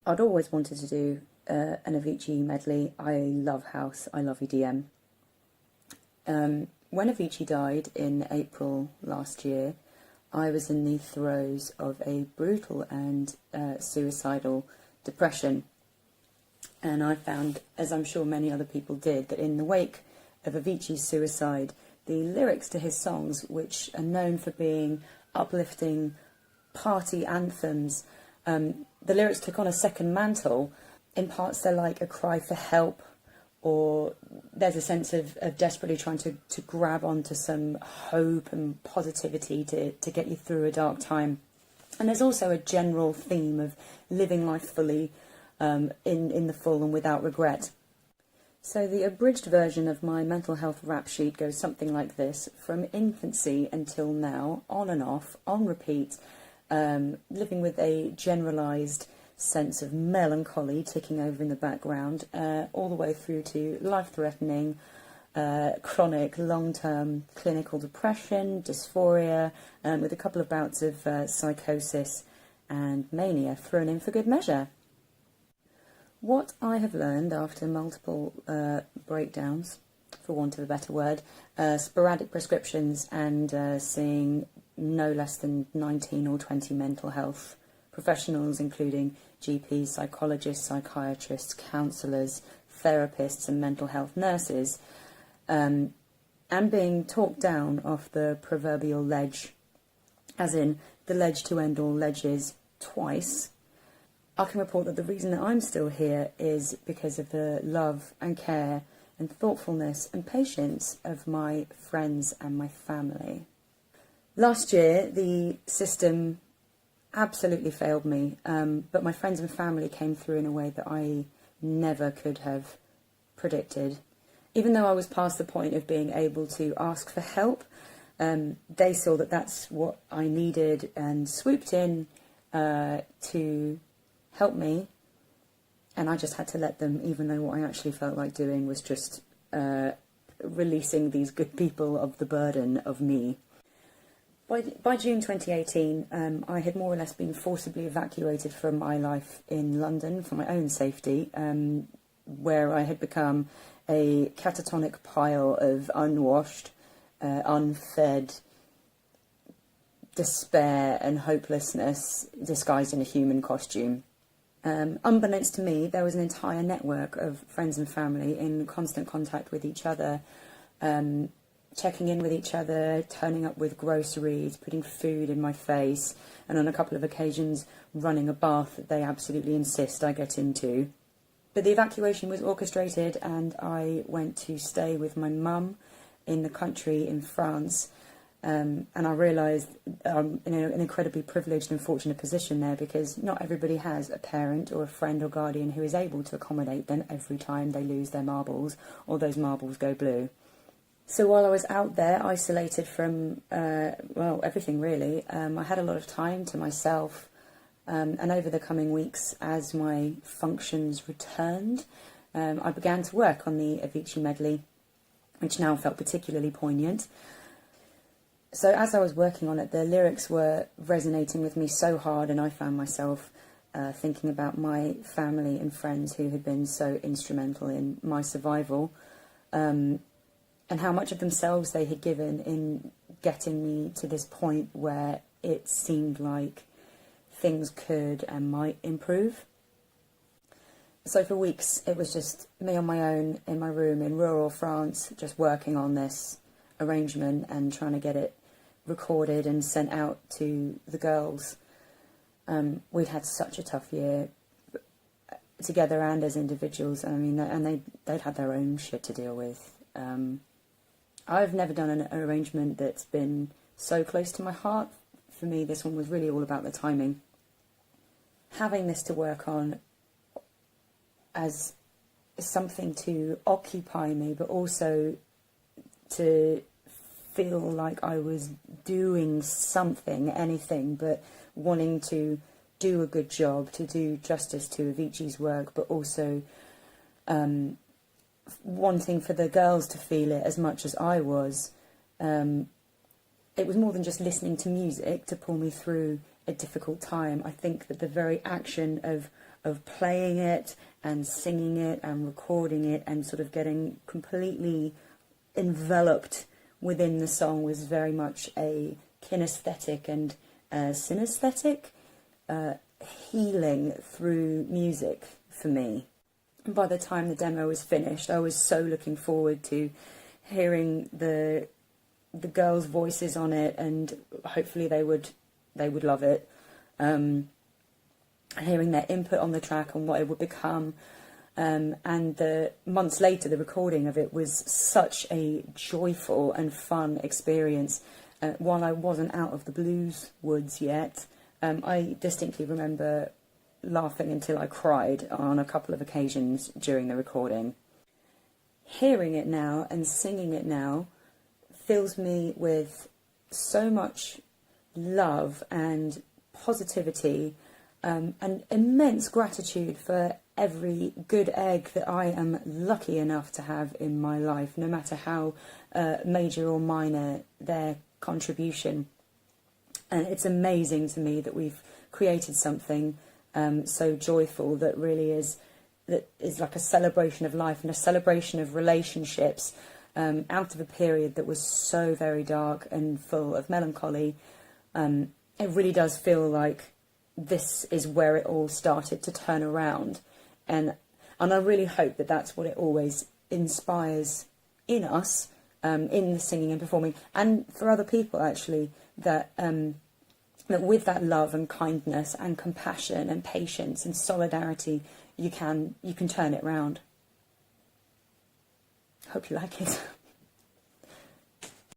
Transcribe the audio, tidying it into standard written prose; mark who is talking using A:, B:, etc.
A: I'd always wanted to do an Avicii medley. I love house, I love EDM. When Avicii died in April last year, I was in the throes of a brutal and suicidal depression. And I found, as I'm sure many other people did, that in the wake of Avicii's suicide, the lyrics to his songs, which are known for being uplifting party anthems, the lyrics took on a second mantle. In parts they're like a cry for help, or there's a sense of desperately trying to grab onto some hope and positivity to get you through a dark time. And there's also a general theme of living life fully, in the full and without regret. So the abridged version of my mental health rap sheet goes something like this: from infancy until now, on and off, on repeat, living with a generalised sense of melancholy ticking over in the background, all the way through to life-threatening, chronic, long-term clinical depression, dysphoria, with a couple of bouts of psychosis and mania thrown in for good measure. What I have learned after multiple breakdowns, for want of a better word, sporadic prescriptions, and seeing no less than 19 or 20 mental health professionals, including GPs, psychologists, psychiatrists, counsellors, therapists and mental health nurses, and being talked down off the proverbial ledge, as in the ledge to end all ledges, twice, I can report that the reason that I'm still here is because of the love and care and thoughtfulness and patience of my friends and my family. Last year, the system absolutely failed me, but my friends and family came through in a way that I never could have predicted. Even though I was past the point of being able to ask for help, they saw that that's what I needed and swooped in to help me, and I just had to let them, even though what I actually felt like doing was just releasing these good people of the burden of me. By June 2018, I had more or less been forcibly evacuated from my life in London for my own safety, where I had become a catatonic pile of unwashed, unfed despair and hopelessness disguised in a human costume. Unbeknownst to me, there was an entire network of friends and family in constant contact with each other, checking in with each other, turning up with groceries, putting food in my face, and on a couple of occasions running a bath that they absolutely insist I get into. But the evacuation was orchestrated, and I went to stay with my mum in the country in France. And I realised I'm in an incredibly privileged and fortunate position there, because not everybody has a parent or a friend or guardian who is able to accommodate them every time they lose their marbles or those marbles go blue. So while I was out there, isolated from, everything really, I had a lot of time to myself. And over the coming weeks, as my functions returned, I began to work on the Avicii medley, which now felt particularly poignant. So as I was working on it, the lyrics were resonating with me so hard, and I found myself thinking about my family and friends who had been so instrumental in my survival, and how much of themselves they had given in getting me to this point where it seemed like things could and might improve. So for weeks, it was just me on my own in my room in rural France, just working on this arrangement and trying to get it recorded and sent out to the girls. We'd had such a tough year together and as individuals. I mean, and they'd had their own shit to deal with. I've never done an arrangement that's been so close to my heart. For me, this one was really all about the timing. Having this to work on as something to occupy me, but also to feel like I was doing something, anything, but wanting to do a good job, to do justice to Avicii's work, but also wanting for the girls to feel it as much as I was. It was more than just listening to music to pull me through a difficult time. I think that the very action of of playing it and singing it and recording it and sort of getting completely enveloped within the song was very much a kinesthetic and synesthetic healing through music for me. And by the time the demo was finished, I was so looking forward to hearing the girls' voices on it, and hopefully they would love it. Hearing their input on the track and what it would become. And the months later, the recording of it was such a joyful and fun experience. While I wasn't out of the blues woods yet, I distinctly remember laughing until I cried on a couple of occasions during the recording. Hearing it now and singing it now fills me with so much love and positivity, and immense gratitude for every good egg that I am lucky enough to have in my life, no matter how major or minor their contribution. And it's amazing to me that we've created something so joyful that is like a celebration of life and a celebration of relationships, out of a period that was so very dark and full of melancholy. It really does feel like this is where it all started to turn around, and I really hope that that's what it always inspires in us, in the singing and performing, and for other people actually, that with that love and kindness and compassion and patience and solidarity, you can turn it round. Hope you like it.